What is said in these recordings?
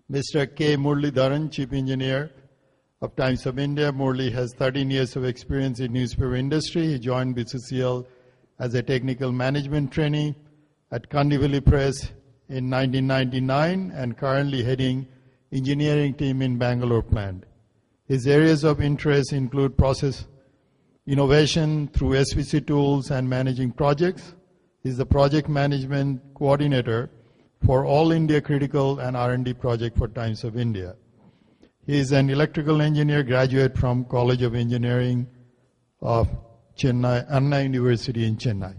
Mr. K. Muralidharan, Chief Engineer of Times of India. Murali has 13 years of experience in newspaper industry. He joined BCCL as a technical management trainee at Kandivali Press in 1999 and currently heading engineering team in Bangalore plant. His areas of interest include process innovation through SVC tools and managing projects. He is the project management coordinator for all India critical and R&D project for Times of India. He is an electrical engineer graduate from College of Engineering of Chennai, Anna University in Chennai.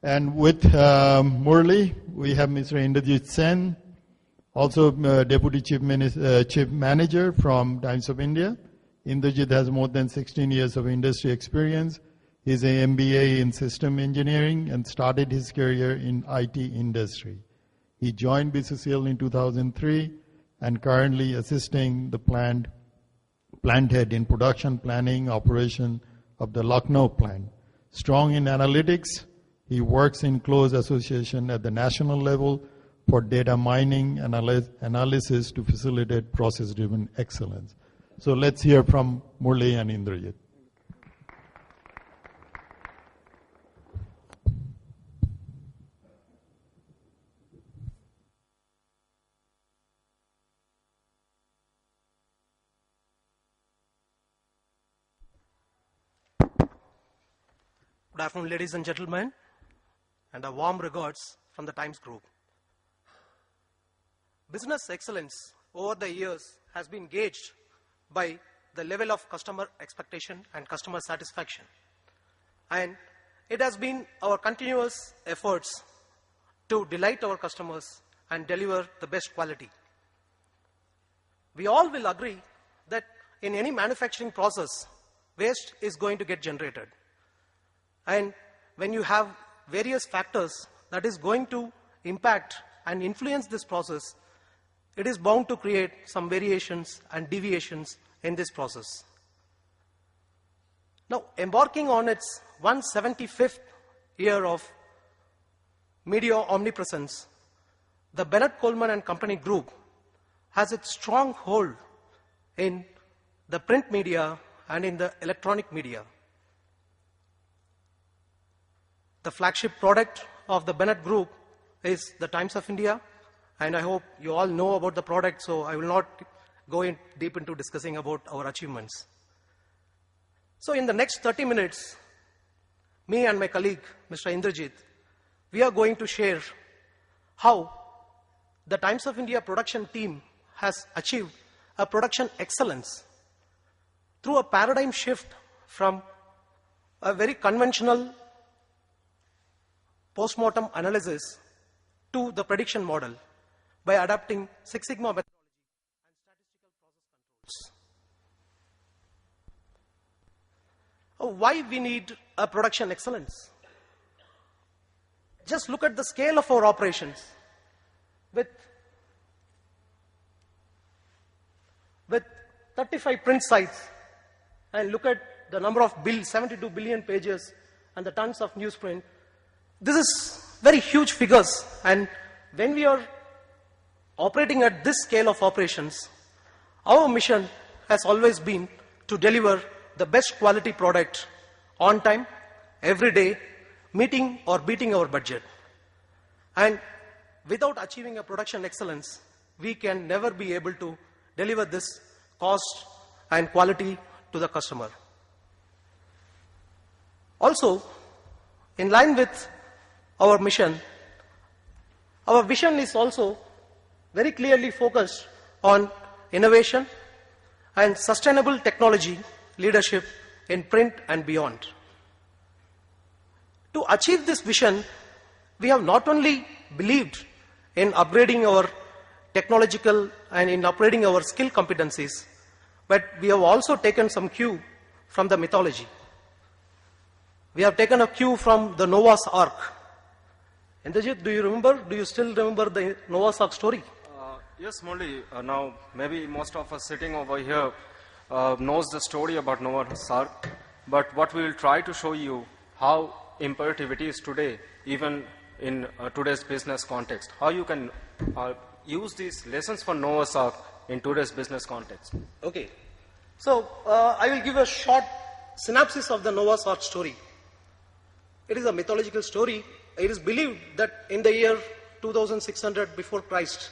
And with Murali, we have Mr. Indrajit Sen, also Deputy Chief Manager from Times of India. Indrajit has more than 16 years of industry experience. He is an MBA in system engineering and started his career in IT industry. He joined BCCL in 2003 and currently assisting the plant head in production planning operation of the Lucknow plant. Strong in analytics, he works in close association at the national level for data mining and analysis to facilitate process-driven excellence. So let's hear from Murali and Indrajit. Good afternoon, ladies and gentlemen, and a warm regards from the Times Group. Business excellence over the years has been gauged by the level of customer expectation and customer satisfaction. And it has been our continuous efforts to delight our customers and deliver the best quality. We all will agree that in any manufacturing process, waste is going to get generated. And when you have various factors that is going to impact and influence this process, it is bound to create some variations and deviations in this process. Now, embarking on its 175th year of media omnipresence, the Bennett Coleman and Company Group has its strong hold in the print media and in the electronic media. The flagship product of the Bennett Group is the Times of India, and I hope you all know about the product, so I will not go in deep into discussing about our achievements. So in the next 30 minutes, me and my colleague, Mr. Indrajit, we are going to share how the Times of India production team has achieved a production excellence through a paradigm shift from a very conventional post-mortem analysis to the prediction model by adapting Six Sigma methodology and statistical process controls. Why we need a production excellence? Just look at the scale of our operations. With 35 print sites, and look at the number of 72 billion pages and the tons of newsprint. This is very huge figures, and when we are operating at this scale of operations, our mission has always been to deliver the best quality product on time, every day, meeting or beating our budget. And without achieving a production excellence, we can never be able to deliver this cost and quality to the customer. Also, in line with our mission, our vision is also very clearly focused on innovation and sustainable technology leadership in print and beyond. To achieve this vision, we have not only believed in upgrading our technological and in upgrading our skill competencies, but we have also taken some cue from the mythology. We have taken a cue from the Noah's Ark. Indrajit, do you still remember the Noah's Ark story? Yes, Murali. Now, maybe most of us sitting over here knows the story about Noah's Ark, but what we will try to show you how imperative it is today, even in today's business context, how you can use these lessons for Noah's Ark in today's business context? Okay. So, I will give a short synopsis of the Noah's Ark story. It is a mythological story. It is believed that in the year 2600 before Christ,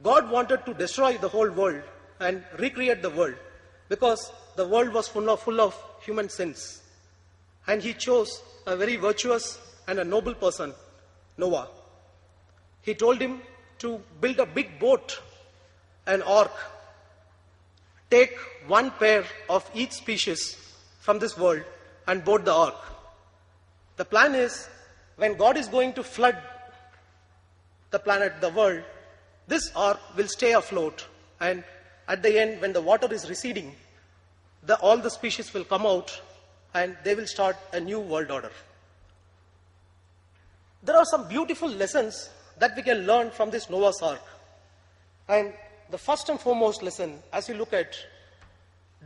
God wanted to destroy the whole world and recreate the world because the world was full of human sins. And he chose a very virtuous and a noble person, Noah. He told him to build a big boat, an ark. Take one pair of each species from this world and board the ark. The plan is, when God is going to flood the planet, the world, this ark will stay afloat, and at the end, when the water is receding, all the species will come out and they will start a new world order. There are some beautiful lessons that we can learn from this Noah's Ark. And the first and foremost lesson, as you look at,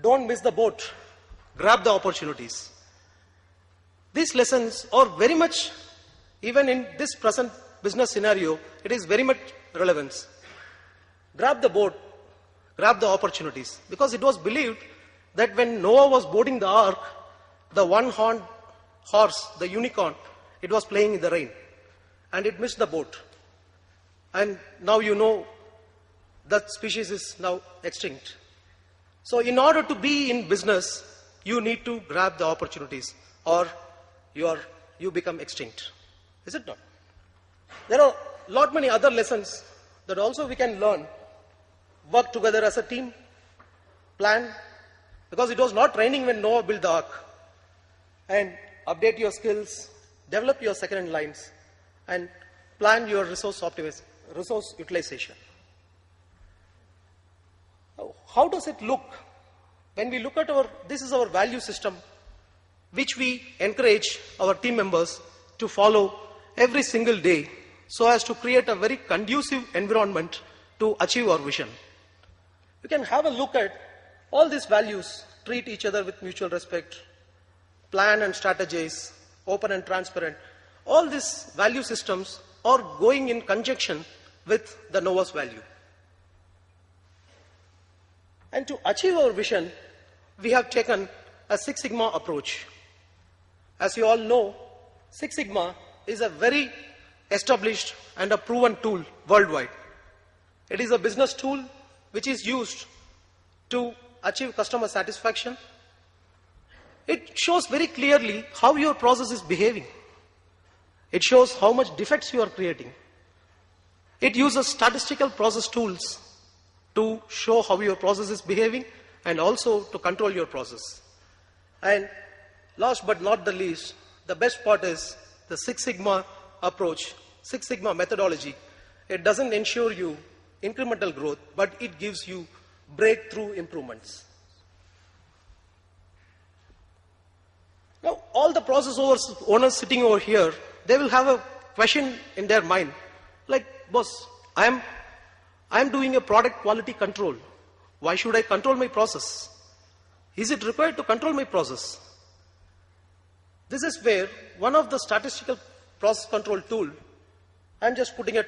don't miss the boat, grab the opportunities. These lessons are very much, even in this present business scenario, it is very much relevant. Grab the boat, grab the opportunities. Because it was believed that when Noah was boarding the ark, the one-horned horse, the unicorn, it was playing in the rain. And it missed the boat. And now you know that species is now extinct. So in order to be in business, you need to grab the opportunities or you become extinct. Is it not? There are lot many other lessons that also we can learn. Work together as a team, plan, because it was not raining when Noah built the ark. And update your skills, develop your second lines, and plan your resource utilization. How does it look? When we look at this is our value system, which we encourage our team members to follow every single day so as to create a very conducive environment to achieve our vision. You can have a look at all these values, treat each other with mutual respect, plan and strategize, open and transparent. All these value systems are going in conjunction with the Noah's value. And to achieve our vision, we have taken a Six Sigma approach. As you all know, Six Sigma is a very established and a proven tool worldwide. It is a business tool which is used to achieve customer satisfaction. It shows very clearly how your process is behaving. It shows how much defects you are creating. It uses statistical process tools to show how your process is behaving and also to control your process. And last but not the least, the best part is the Six Sigma approach, Six Sigma methodology. It doesn't ensure you incremental growth, but it gives you breakthrough improvements. Now, all the process owners sitting over here, they will have a question in their mind, like, boss, I am doing a product quality control. Why should I control my process? Is it required to control my process? This is where one of the statistical process control tool, I'm just putting it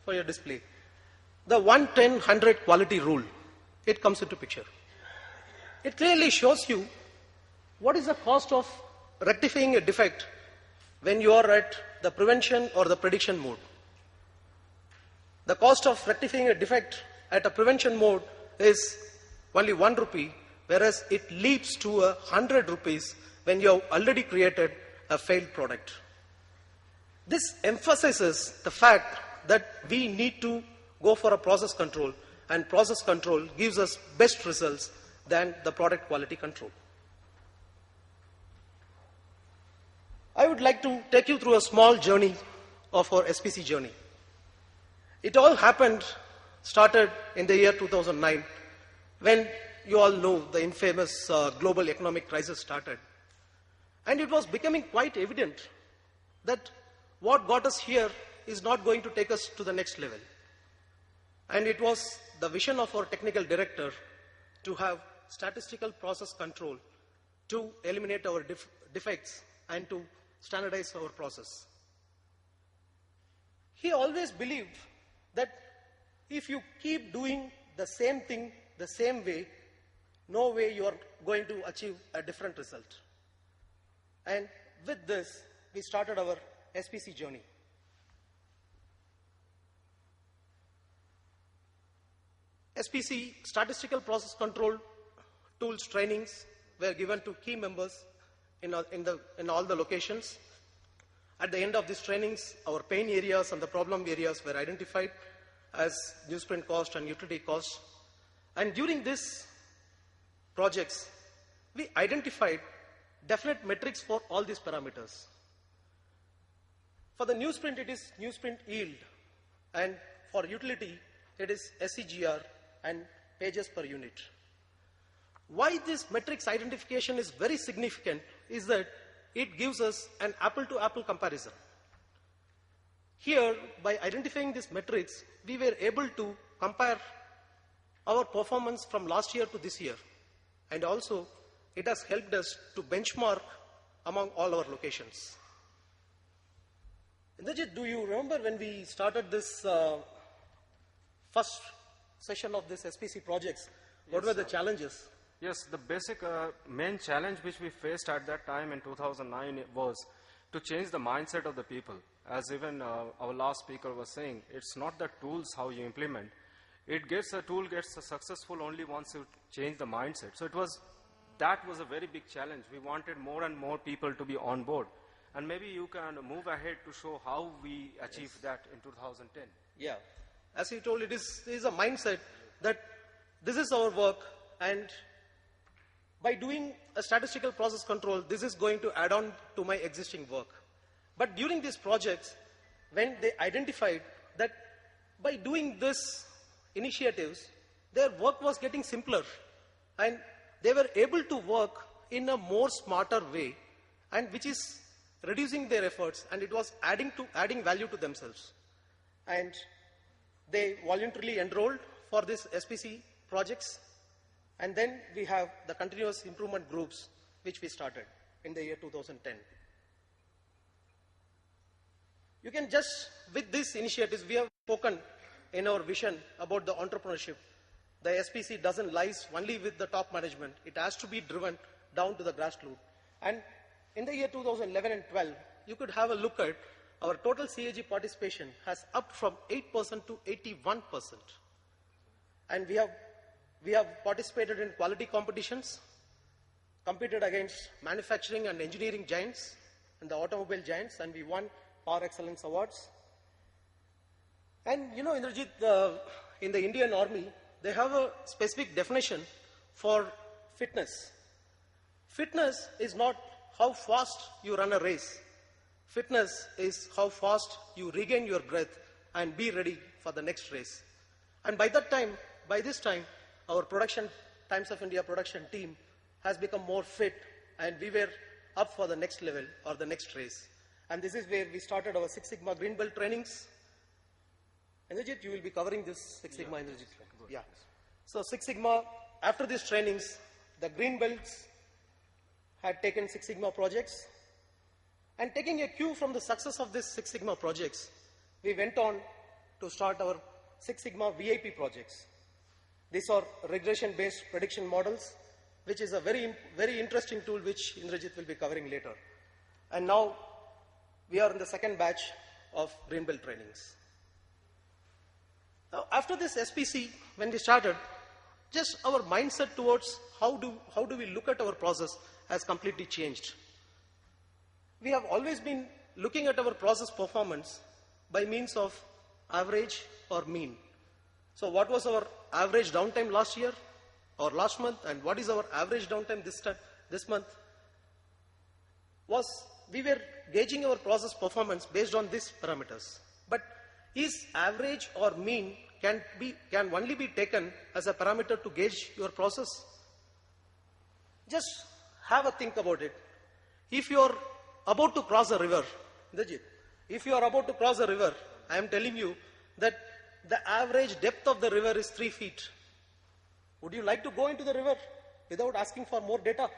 for your display. The 1-10-100 quality rule, it comes into picture. It clearly shows you what is the cost of rectifying a defect when you are at the prevention or the prediction mode. The cost of rectifying a defect at a prevention mode is only 1 rupee, whereas it leaps to 100 rupees when you have already created a failed product. This emphasizes the fact that we need to go for a process control, and process control gives us best results than the product quality control. I would like to take you through a small journey of our SPC journey. It all started in the year 2009, when you all know the infamous global economic crisis started. And it was becoming quite evident that what got us here is not going to take us to the next level. And it was the vision of our technical director to have statistical process control to eliminate our defects and to standardize our process. He always believed that If you keep doing the same thing the same way, no way you are going to achieve a different result. And with this, we started our SPC journey. SPC, statistical process control tools trainings were given to key members in all the locations. At the end of these trainings, our pain areas and the problem areas were identified as newsprint cost and utility cost. And during these projects, we identified definite metrics for all these parameters. For the newsprint, it is newsprint yield, and for utility, it is SCGR and pages per unit. Why this metrics identification is very significant is that it gives us an apple-to-apple comparison. Here, by identifying these metrics, we were able to compare our performance from last year to this year. And also, it has helped us to benchmark among all our locations. Indrajit, do you remember when we started this first session of this SPC projects? What were the challenges? Yes, the basic main challenge which we faced at that time in 2009 was to change the mindset of the people. As even our last speaker was saying, it's not the tools how you implement. A tool gets successful only once you change the mindset. So that was a very big challenge. We wanted more and more people to be on board. And maybe you can move ahead to show how we achieved that in 2010. Yeah. As you told, it is a mindset that this is our work, and by doing a statistical process control, this is going to add on to my existing work. But during these projects, when they identified that by doing this initiatives, their work was getting simpler, and they were able to work in a more smarter way, and which is reducing their efforts, and it was adding value to themselves. And they voluntarily enrolled for this SPC projects. And then we have the continuous improvement groups, which we started in the year 2010. You can just, with these initiatives, we have spoken in our vision about the entrepreneurship. The SPC doesn't lies only with the top management. It has to be driven down to the grassroots. And in the year 2011 and 12, you could have a look at our total CAG participation has upped from 8% to 81%. And we have participated in quality competitions, competed against manufacturing and engineering giants and the automobile giants, and we won Power Excellence Awards. And you know, Indrajit, in the Indian Army, they have a specific definition for fitness. Fitness is not how fast you run a race. Fitness is how fast you regain your breath and be ready for the next race. And by this time, our Times of India production team has become more fit, and we were up for the next level or the next race. And this is where we started our Six Sigma Green Belt trainings. Indrajit, you will be covering this Six Sigma, Indrajit. Yeah. So Six Sigma, after these trainings, the Green Belts had taken Six Sigma projects. And taking a cue from the success of these Six Sigma projects, we went on to start our Six Sigma VIP projects. These are regression-based prediction models, which is a very, very interesting tool which Indrajit will be covering later. And now we are in the second batch of Green Belt trainings. Now, after this SPC, when we started, just our mindset towards how do we look at our process has completely changed. We have always been looking at our process performance by means of average or mean. So what was our average downtime last year or last month, and what is our average downtime this month? We were gauging our process performance based on these parameters. But is average or mean can only be taken as a parameter to gauge your process? Just have a think about it. If you are about to cross a river, Indrajit, if you are about to cross a river, I am telling you that the average depth of the river is 3 feet. Would you like to go into the river without asking for more data?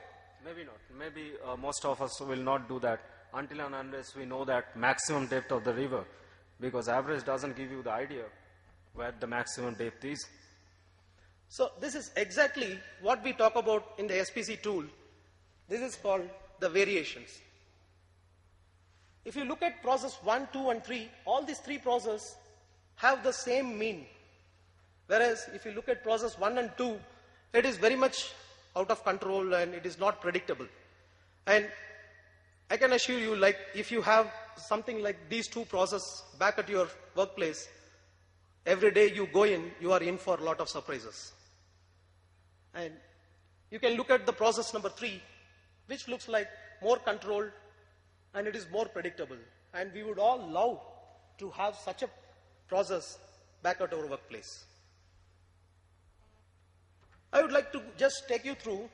Maybe not. Maybe most of us will not do that until and unless we know that maximum depth of the river, because average doesn't give you the idea where the maximum depth is. So this is exactly what we talk about in the SPC tool. This is called the variations. If you look at process 1, 2 and 3, all these three processes have the same mean. Whereas if you look at process 1 and 2, it is very much out of control and it is not predictable. And I can assure you, like if you have something like these two processes back at your workplace, every day you go in, you are in for a lot of surprises. And you can look at the process number 3, which looks like more controlled and it is more predictable. And we would all love to have such a process back at our workplace. I would like to just take you through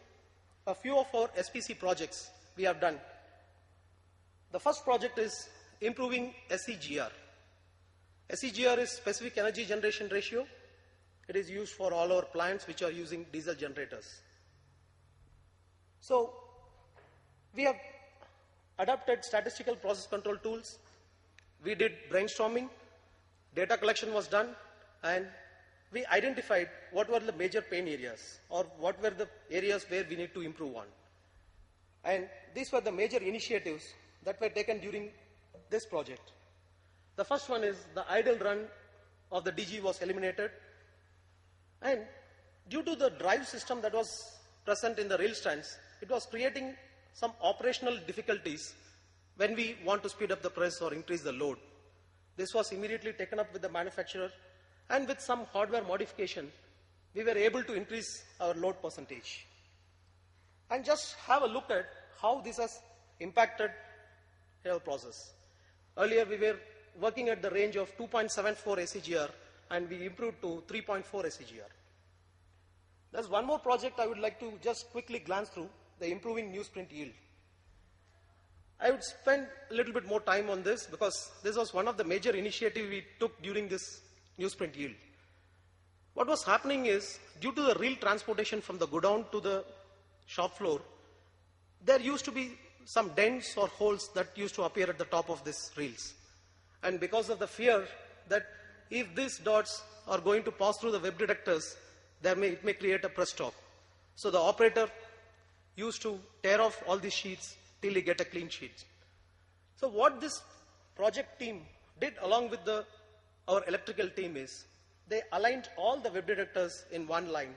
a few of our SPC projects we have done. The first project is improving SEGR. SEGR is specific energy generation ratio. It is used for all our plants which are using diesel generators. So we have adopted statistical process control tools. We did brainstorming, data collection was done, and we identified what were the major pain areas or what were the areas where we need to improve on. And these were the major initiatives that were taken during this project. The first one is the idle run of the DG was eliminated. And due to the drive system that was present in the rail stands, it was creating some operational difficulties when we want to speed up the press or increase the load. This was immediately taken up with the manufacturer, and with some hardware modification, we were able to increase our load percentage. And just have a look at how this has impacted our process. Earlier we were working at the range of 2.74 SEGR and we improved to 3.4 SEGR. There's one more project I would like to just quickly glance through, the improving newsprint yield. I would spend a little bit more time on this because this was one of the major initiatives we took during this newsprint yield. What was happening is, due to the reel transportation from the godown to the shop floor, there used to be some dents or holes that used to appear at the top of these reels. And because of the fear that if these dots are going to pass through the web detectors, it may create a press stop. So the operator used to tear off all these sheets till he get a clean sheet. So what this project team did along with our electrical team is, they aligned all the web detectors in one line,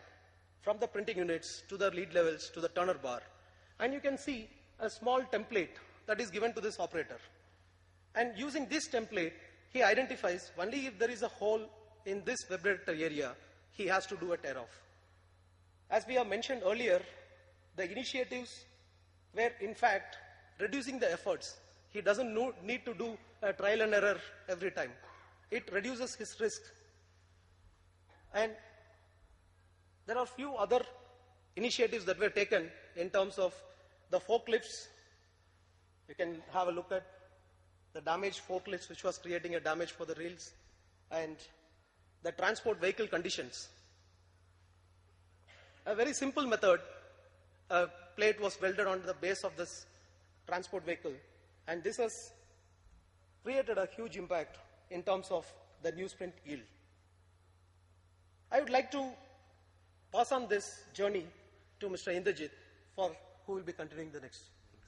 from the printing units to the lead levels to the turner bar. And you can see a small template that is given to this operator. And using this template, he identifies only if there is a hole in this web detector area, he has to do a tear off. As we have mentioned earlier, the initiatives were in fact reducing the efforts. He doesn't need to do a trial and error every time. It reduces his risk. And there are a few other initiatives that were taken in terms of the forklifts. You can have a look at the damaged forklifts which was creating a damage for the rails, and the transport vehicle conditions. A very simple method, a plate was welded onto the base of this transport vehicle, and this has created a huge impact in terms of the newsprint yield. I would like to pass on this journey to Mr. Indrajit, who will be continuing the next.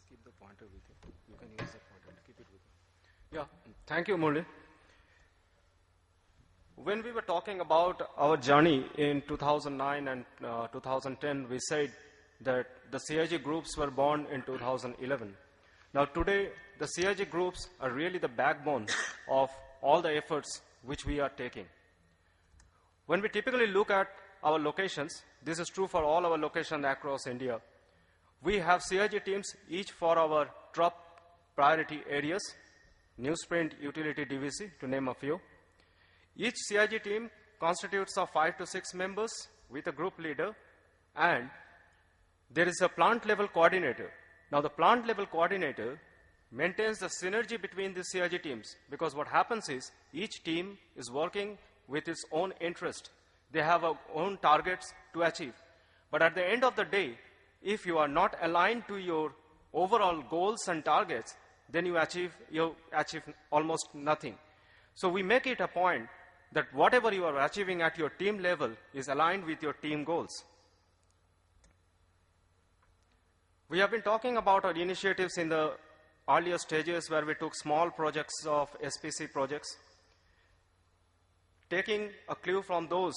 Keep the pointer with you. You can use the pointer. Keep it with you. Yeah, thank you, Murli. When we were talking about our journey in 2009 and 2010, we said that the CIG groups were born in 2011. Now today, the CIG groups are really the backbone of all the efforts which we are taking. When we typically look at our locations, this is true for all our locations across India, we have CIG teams each for our top priority areas, newsprint, utility, DVC, to name a few. Each CIG team constitutes of 5 to 6 members with a group leader, and there is a plant level coordinator. Now the plant level coordinator maintains the synergy between the CIG teams, because what happens is each team is working with its own interest. They have their own targets to achieve. But at the end of the day, if you are not aligned to your overall goals and targets, then you achieve almost nothing. So we make it a point that whatever you are achieving at your team level is aligned with your team goals. We have been talking about our initiatives in the earlier stages where we took small projects of SPC projects. Taking a clue from those,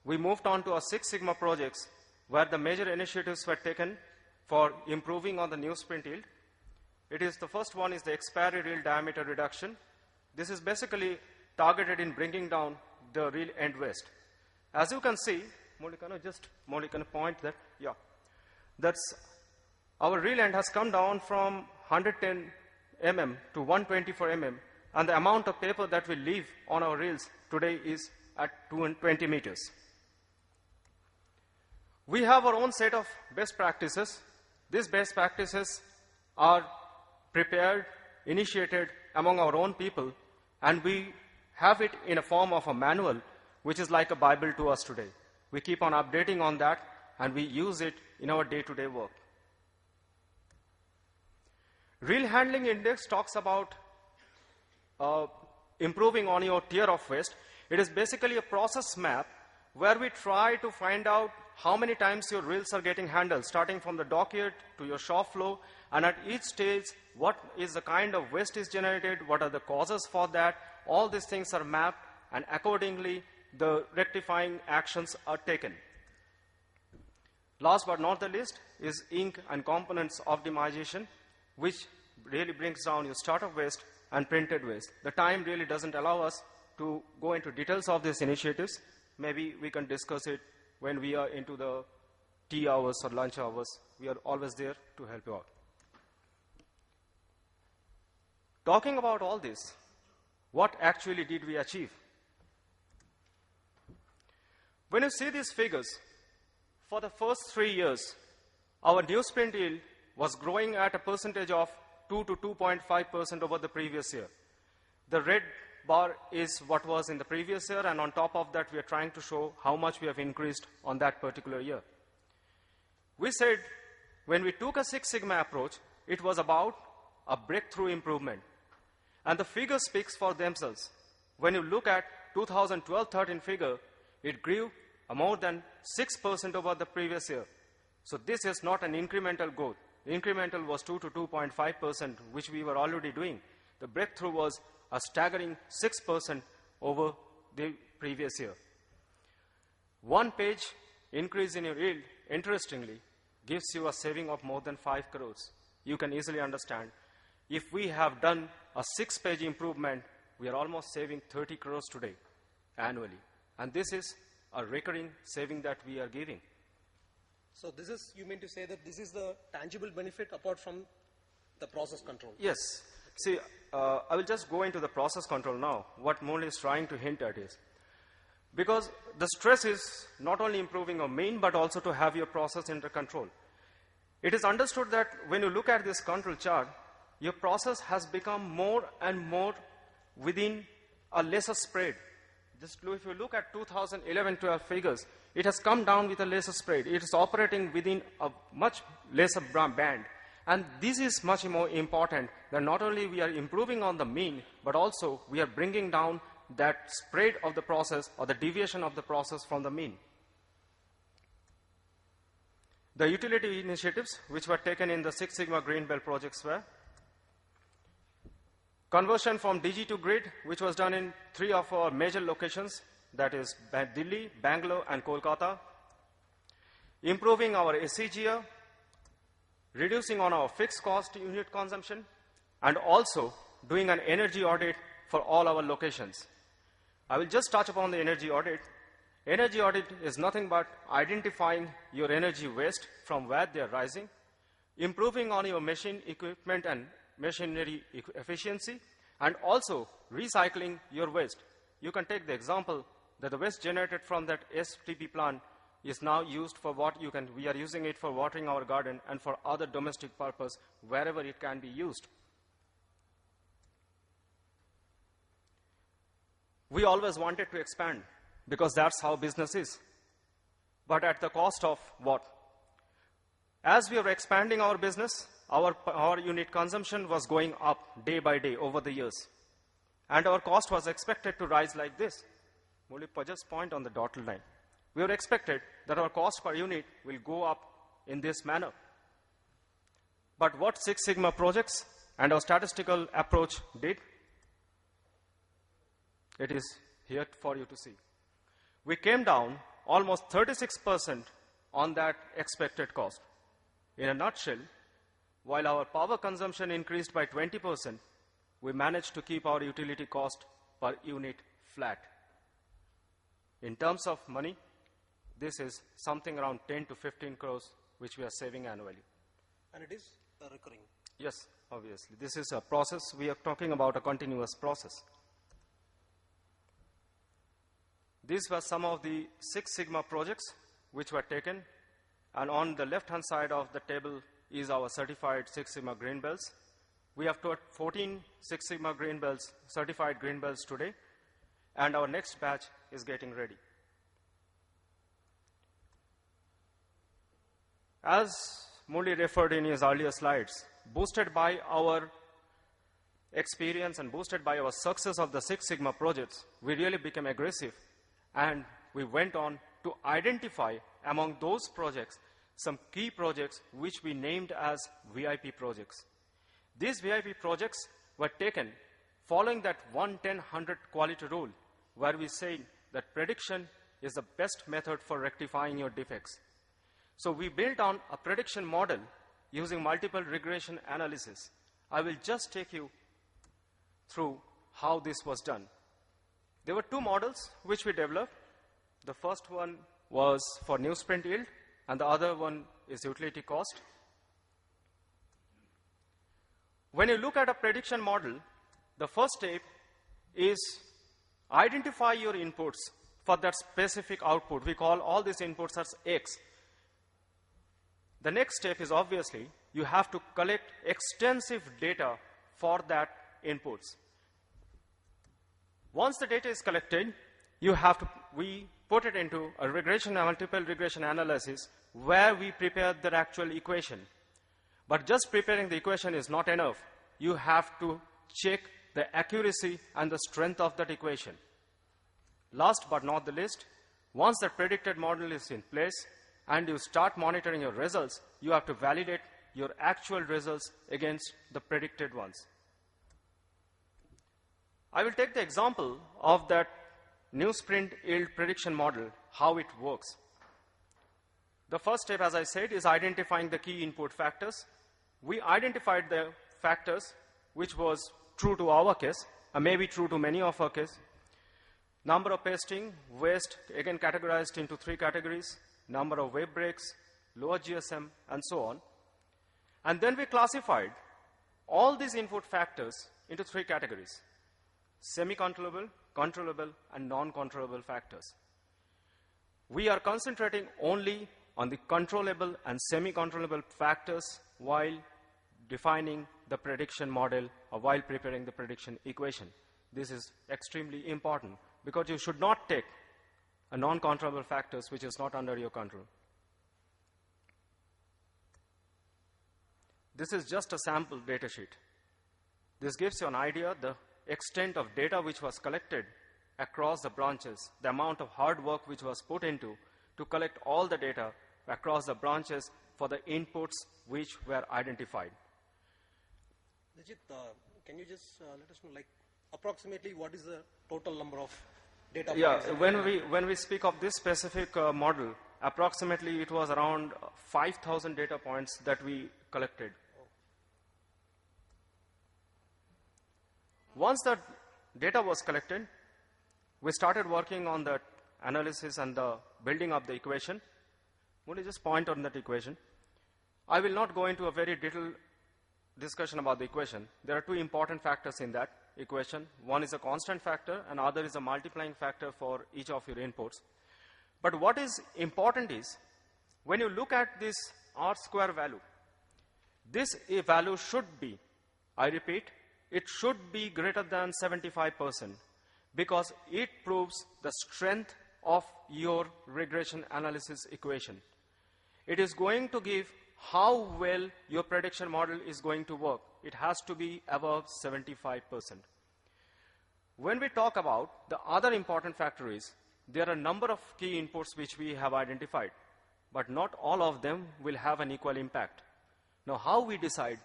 we moved on to our Six Sigma projects where the major initiatives were taken for improving on the newsprint yield. The first one is the expiry reel diameter reduction. This is basically targeted in bringing down the reel end waste. As you can see, Molly, can point that? Yeah. That's our reel end has come down from 110 mm to 124 mm, and the amount of paper that we leave on our reels today is at 20 meters. We have our own set of best practices. These best practices are prepared, initiated among our own people, and we have it in a form of a manual, which is like a Bible to us today. We keep on updating on that, and we use it in our day-to-day work. Reel Handling Index talks about improving on your tier of waste. It is basically a process map where we try to find out how many times your reels are getting handled, starting from the dockyard to your shop floor, and at each stage, what is the kind of waste is generated, what are the causes for that. All these things are mapped, and accordingly, the rectifying actions are taken. Last but not the least is ink and components optimization, which really brings down your startup waste and printed waste. The time really doesn't allow us to go into details of these initiatives. Maybe we can discuss it when we are into the tea hours or lunch hours. We are always there to help you out. Talking about all this, what actually did we achieve? When you see these figures, for the first 3 years, our newsprint yield was growing at a percentage of 2 to 2.5% over the previous year. The red bar is what was in the previous year, and on top of that, we are trying to show how much we have increased on that particular year. We said when we took a Six Sigma approach, it was about a breakthrough improvement. And the figure speaks for themselves. When you look at 2012-13 figure, it grew more than 6% over the previous year. So this is not an incremental growth. The incremental was 2 to 2.5%, which we were already doing. The breakthrough was a staggering 6% over the previous year. 1 page increase in your yield, interestingly, gives you a saving of more than 5 crores. You can easily understand. If we have done a 6-page improvement, we are almost saving 30 crores today, annually. And this is a recurring saving that we are giving. So this is, you mean to say that this is the tangible benefit apart from the process control? Yes. See, I will just go into the process control now. What Murali is trying to hint at is, because the stress is not only improving your mean, but also to have your process under control. It is understood that when you look at this control chart, your process has become more and more within a lesser spread. Just if you look at 2011-12 figures, it has come down with a lesser spread. It is operating within a much lesser band. And this is much more important that not only we are improving on the mean, but also we are bringing down that spread of the process or the deviation of the process from the mean. The utility initiatives which were taken in the Six Sigma Green Belt projects were conversion from DG to grid, which was done in 3 of our major locations, that is Delhi, Bangalore, and Kolkata. Improving our SCGR, reducing on our fixed cost unit consumption, and also doing an energy audit for all our locations. I will just touch upon the energy audit. Energy audit is nothing but identifying your energy waste from where they are rising, improving on your machine equipment and machinery efficiency, and also recycling your waste. You can take the example that the waste generated from that STP plant is now used for we are using it for watering our garden and for other domestic purpose wherever it can be used. We always wanted to expand because that's how business is. But at the cost of what? As we are expanding our business, our unit consumption was going up day by day over the years. And our cost was expected to rise like this. Murli just point on the dotted line. We were expected that our cost per unit will go up in this manner. But what Six Sigma projects and our statistical approach did, it is here for you to see. We came down almost 36% on that expected cost. In a nutshell, while our power consumption increased by 20%, we managed to keep our utility cost per unit flat. In terms of money, this is something around 10 to 15 crores which we are saving annually. And it is recurring. Yes, obviously. This is a process. We are talking about a continuous process. These were some of the Six Sigma projects which were taken. And on the left-hand side of the table is our certified Six Sigma green belts. We have taught 14 Six Sigma green belts, certified green belts today. And our next batch is getting ready. As Murli referred in his earlier slides, boosted by our experience and boosted by our success of the Six Sigma projects, we really became aggressive and we went on to identify among those projects some key projects which we named as VIP projects. These VIP projects were taken following that 1-10-100 quality rule, where we say that prediction is the best method for rectifying your defects. So we built on a prediction model using multiple regression analysis. I will just take you through how this was done. There were two models which we developed. The first one was for newsprint yield, and the other one is utility cost. When you look at a prediction model, the first step is identify your inputs for that specific output. We call all these inputs as X. The next step is obviously you have to collect extensive data for that inputs. Once the data is collected, we put it into a multiple regression analysis where we prepare the actual equation. But just preparing the equation is not enough. You have to check the accuracy and the strength of that equation. Last but not the least, once the predicted model is in place and you start monitoring your results, you have to validate your actual results against the predicted ones. I will take the example of that newsprint yield prediction model, how it works. The first step, as I said, is identifying the key input factors. We identified the factors which was true to our case, and maybe true to many of our case. Number of pasting, waste, again categorized into 3 categories, number of wave breaks, lower GSM, and so on. And then we classified all these input factors into 3 categories: semi-controllable, controllable, and non-controllable factors. We are concentrating only on the controllable and semi-controllable factors while defining the prediction model or while preparing the prediction equation. This is extremely important because you should not take a non-controllable factors which is not under your control. This is just a sample data sheet. This gives you an idea the extent of data which was collected across the branches, the amount of hard work which was put into to collect all the data across the branches for the inputs which were identified. Nijit, can you just let us know, like, approximately what is the total number of data points? Yeah, when we speak of this specific model, approximately it was around 5,000 data points that we collected. Once the data was collected, we started working on the analysis and the building of the equation. Will you just point on that equation? I will not go into a very detailed discussion about the equation. There are 2 important factors in that equation. One is a constant factor and other is a multiplying factor for each of your inputs. But what is important is, when you look at this R square value, this value should be, I repeat, it should be greater than 75% because it proves the strength of your regression analysis equation. It is going to give how well your prediction model is going to work. It has to be above 75%. When we talk about the other important factor is, there are a number of key inputs which we have identified, but not all of them will have an equal impact. Now, how we decide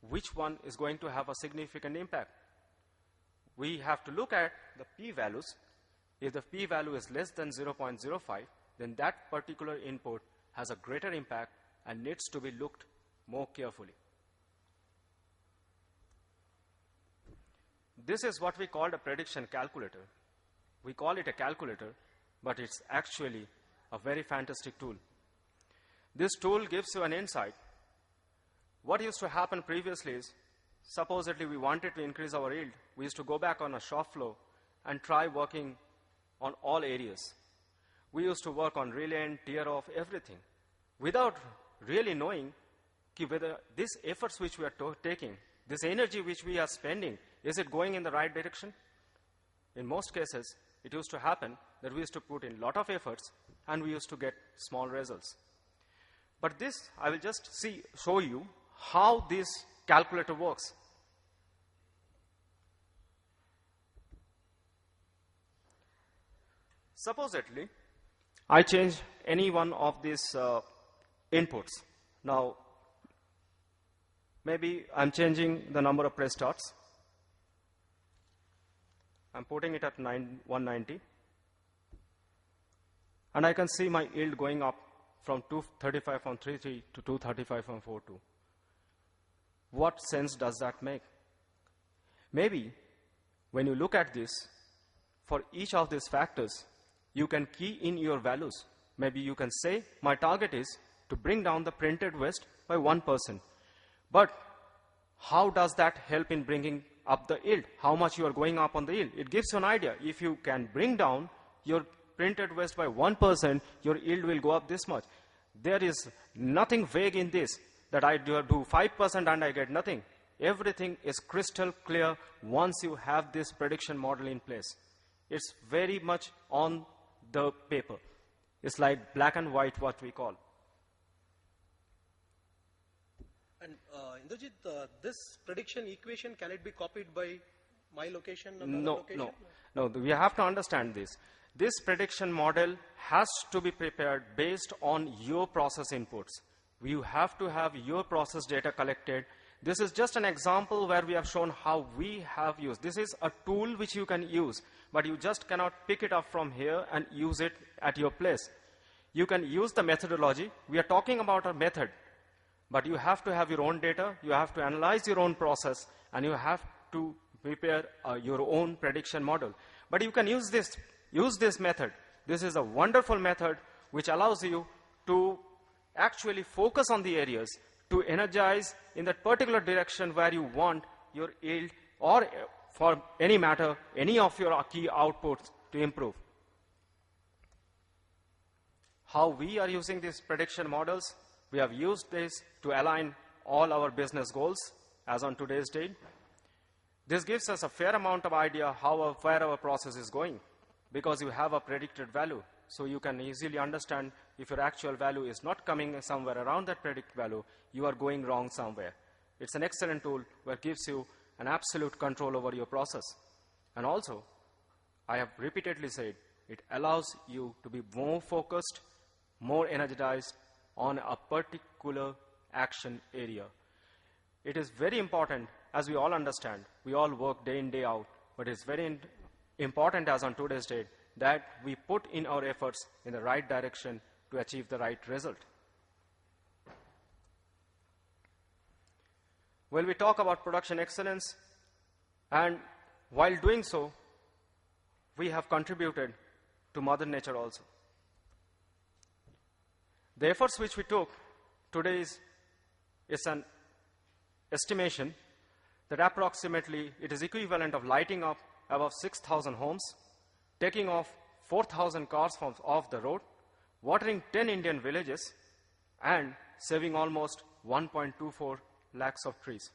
which one is going to have a significant impact? We have to look at the p-values. If the p-value is less than 0.05, then that particular input has a greater impact and needs to be looked more carefully. This is what we call a prediction calculator. We call it a calculator, but it's actually a very fantastic tool. This tool gives you an insight. What used to happen previously is, supposedly we wanted to increase our yield. We used to go back on a shop floor and try working on all areas. We used to work on relay and tear off everything without really knowing whether these efforts which we are taking, this energy which we are spending, is it going in the right direction? In most cases, it used to happen that we used to put in a lot of efforts and we used to get small results. But this, I will just show you how this calculator works. Supposedly, I change any one of these inputs. Now, maybe I'm changing the number of press starts. I'm putting it at 190. And I can see my yield going up from 235 from 33 to 235 from 42. What sense does that make? Maybe when you look at this, for each of these factors, you can key in your values. Maybe you can say, my target is to bring down the printed waste by 1%. But how does that help in bringing up the yield? How much you are going up on the yield? It gives you an idea. If you can bring down your printed waste by 1%, your yield will go up this much. There is nothing vague in this, that I do 5% and I get nothing. Everything is crystal clear once you have this prediction model in place. It's very much on the paper. It's like black and white, what we call. And Indrajit, this prediction equation, can it be copied by my location? No, we have to understand this. This prediction model has to be prepared based on your process inputs. You have to have your process data collected. This is just an example where we have shown how we have used. This is a tool which you can use, but you just cannot pick it up from here and use it at your place. You can use the methodology. We are talking about a method, but you have to have your own data, you have to analyze your own process, and you have to prepare your own prediction model. But you can use this method. This is a wonderful method which allows you to actually focus on the areas, to energize in that particular direction where you want your yield, or for any matter, any of your key outputs to improve. How we are using these prediction models? We have used this to align all our business goals as on today's date. This gives us a fair amount of idea where our process is going, because you have a predicted value. So you can easily understand if your actual value is not coming somewhere around that predicted value, you are going wrong somewhere. It's an excellent tool that gives you an absolute control over your process. And also, I have repeatedly said, it allows you to be more focused, more energized on a particular action area. It is very important, as we all understand, we all work day in, day out, but it's very important as on today's date that we put in our efforts in the right direction to achieve the right result. Well, we talk about production excellence, and while doing so, we have contributed to Mother Nature also. The efforts which we took today is an estimation that approximately it is equivalent of lighting up above 6,000 homes, taking off 4,000 cars off the road, watering 10 Indian villages, and saving almost 1.24 lakhs of trees.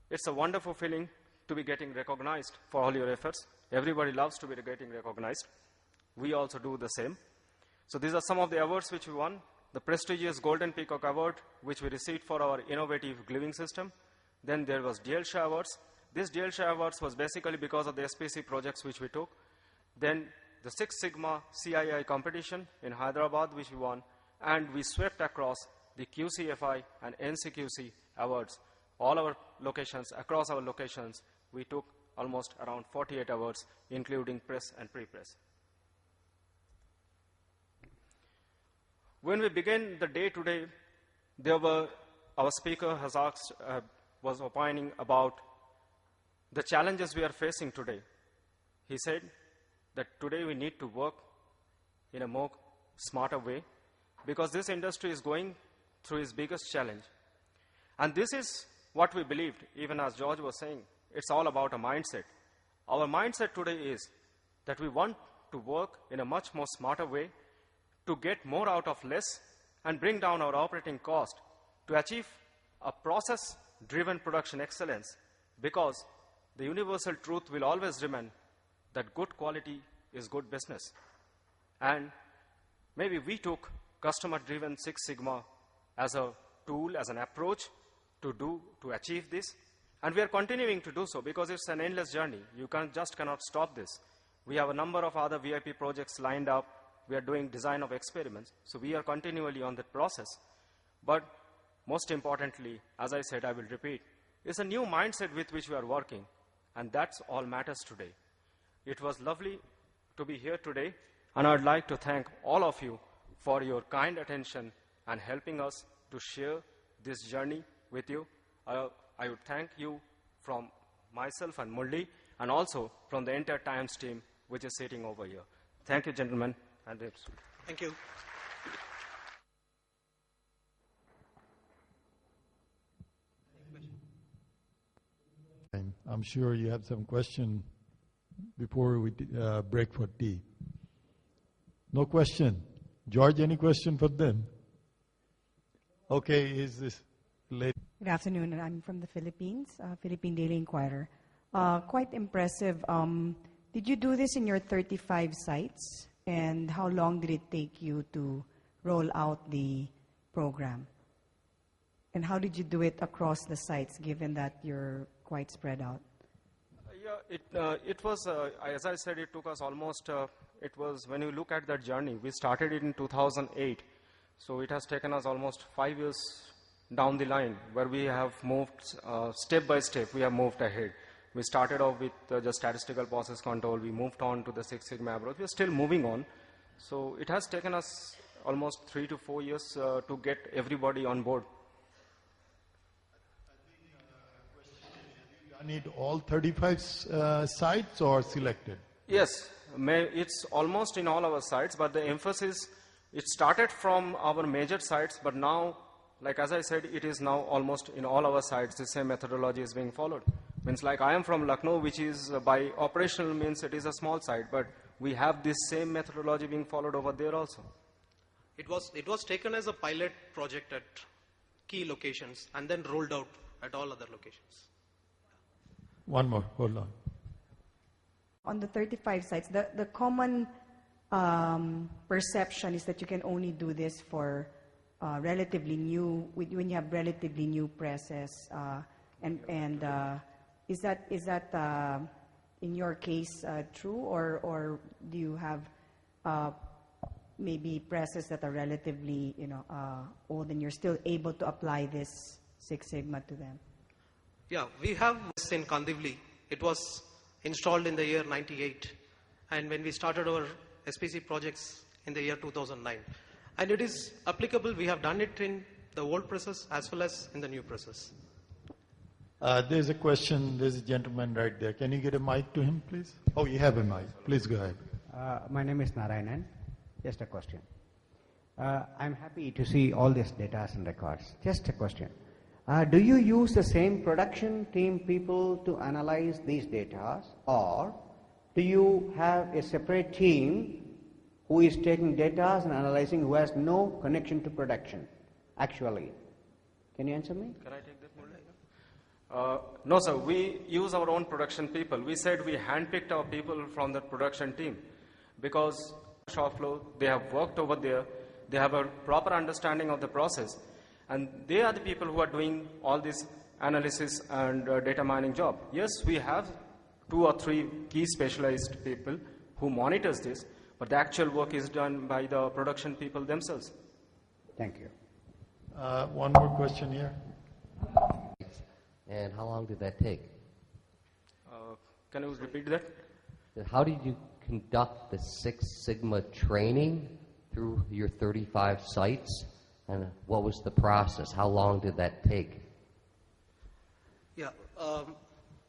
It's a wonderful feeling to be getting recognized for all your efforts. Everybody loves to be getting recognized. We also do the same. So these are some of the awards which we won. The prestigious Golden Peacock Award, which we received for our innovative gluing system. Then there was DL Shah Awards. This DL Shah Awards was basically because of the SPC projects which we took. Then the Six Sigma CII competition in Hyderabad, which we won, and we swept across the QCFI and NCQC awards. All our locations, across our locations, we took almost around 48 awards, including press and pre-press. When we began the day today, our speaker has asked, was opining about the challenges we are facing today. He said that today we need to work in a more smarter way because this industry is going through its biggest challenge. And this is what we believed, even as George was saying, it's all about a mindset. Our mindset today is that we want to work in a much more smarter way to get more out of less and bring down our operating cost to achieve a process-driven production excellence, because the universal truth will always remain that good quality is good business. And maybe we took customer-driven Six Sigma as a tool, as an approach to achieve this. And we are continuing to do so because it's an endless journey. You cannot stop this. We have a number of other VIP projects lined up. We are doing design of experiments. So we are continually on that process. But most importantly, as I said, I will repeat, it's a new mindset with which we are working. And that's all matters today. It was lovely to be here today. And I'd like to thank all of you for your kind attention and helping us to share this journey with you. I would thank you from myself and Murli, and also from the entire Times team, which is sitting over here. Thank you, gentlemen. And thank you. I'm sure you have some question before we break for tea. No question. George, any question for them? Okay, is this late? Good afternoon, and I'm from the Philippines, Philippine Daily Inquirer. Quite impressive. Did you do this in your 35 sites? And how long did it take you to roll out the program? And how did you do it across the sites, given that you're quite spread out? It was, as I said, it took us almost, it was, when you look at that journey, we started it in 2008. So it has taken us almost 5 years down the line, where we have moved step by step, we have moved ahead. We started off with the statistical process control, we moved on to the Six Sigma approach, we are still moving on. So it has taken us almost 3 to 4 years to get everybody on board. I need all 35 sites or selected? Yes, it's almost in all our sites, but the emphasis, it started from our major sites, but now, like as I said, it is now almost in all our sites, the same methodology is being followed. Means like I am from Lucknow, which is by operational means it is a small site, but we have this same methodology being followed over there also. It was taken as a pilot project at key locations and then rolled out at all other locations. One more, hold on. On the 35 sites, the common perception is that you can only do this for relatively new, when you have relatively new presses, is that in your case true, or do you have maybe presses that are relatively old and you're still able to apply this Six Sigma to them? Yeah, we have this in Kandivli. It was installed in the year 98, and when we started our SPC projects in the year 2009. And it is applicable, we have done it in the old presses as well as in the new presses. There's a question, there's a gentleman right there. Can you get a mic to him, please? Oh, you have a mic. Please go ahead. My name is Narayanan. Just a question. I'm happy to see all these data and records. Just a question. Do you use the same production team people to analyze these data, or do you have a separate team who is taking data and analyzing, who has no connection to production, actually? Can you answer me? Can I take that, Murli? No, sir. We use our own production people. We said we handpicked our people from the production team because shop floor, they have worked over there, they have a proper understanding of the process, and they are the people who are doing all this analysis and data mining job. Yes, we have 2 or 3 key specialized people who monitors this, but the actual work is done by the production people themselves. Thank you. One more question here. And how long did that take? Can you repeat that? How did you conduct the Six Sigma training through your 35 sites? And what was the process? How long did that take? Yeah,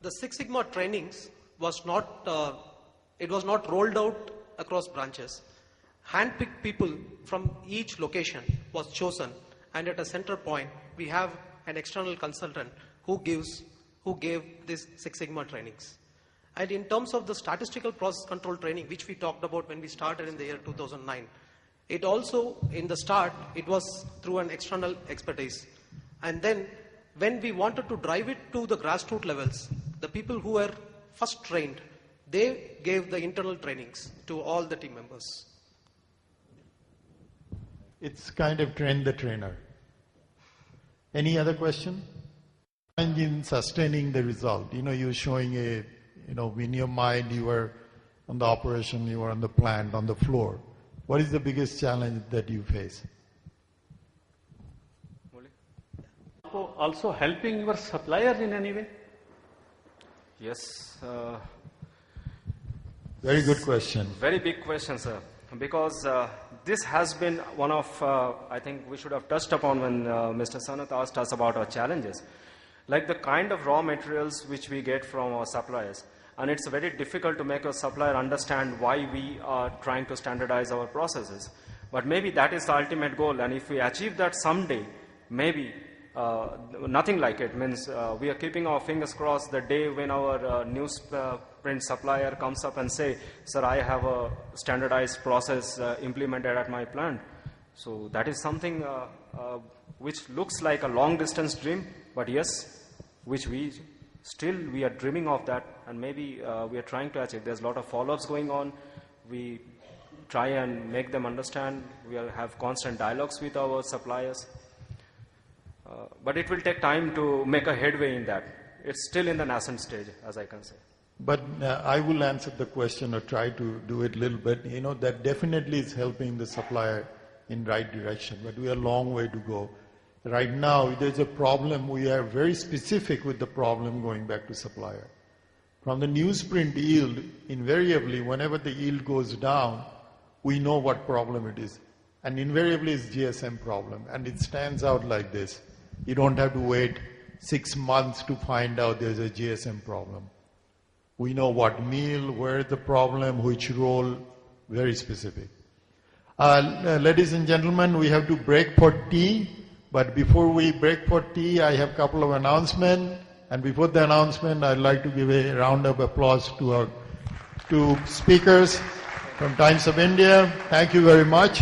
the Six Sigma trainings was not, it was not rolled out across branches. Hand-picked people from each location was chosen, and at a center point, we have an external consultant who gave these Six Sigma trainings. And in terms of the statistical process control training, which we talked about when we started in the year 2009, it also, in the start, it was through an external expertise. And then, when we wanted to drive it to the grassroots levels, the people who were first trained, they gave the internal trainings to all the team members. It's kind of train the trainer. Any other question? In sustaining the result, you're showing in your mind you were on the operation, you were on the plant, on the floor. What is the biggest challenge that you face? Also helping your suppliers in any way? Yes. Very good question. Very big question, sir. Because this has been one of, I think we should have touched upon when Mr. Sanath asked us about our challenges. Like the kind of raw materials which we get from our suppliers. And it's very difficult to make a supplier understand why we are trying to standardize our processes. But maybe that is the ultimate goal. And if we achieve that someday, maybe nothing like it means we are keeping our fingers crossed the day when our newsprint supplier comes up and say, sir, I have a standardized process implemented at my plant. So that is something which looks like a long distance dream, but yes, which we are dreaming of that, and maybe we are trying to achieve. There's a lot of follow-ups going on. We try and make them understand. We have constant dialogues with our suppliers. But it will take time to make a headway in that. It's still in the nascent stage, as I can say. But I will answer the question or try to do it a little bit. That definitely is helping the supplier in right direction, but we have a long way to go. Right now, there's a problem. We are very specific with the problem going back to supplier. From the newsprint yield, invariably, whenever the yield goes down, we know what problem it is. And invariably, it's GSM problem. And it stands out like this. You don't have to wait 6 months to find out there's a GSM problem. We know what meal, where the problem, which role, very specific. Ladies and gentlemen, we have to break for tea. But before we break for tea, I have a couple of announcements. And before the announcement, I'd like to give a round of applause to our two speakers from Times of India. Thank you very much.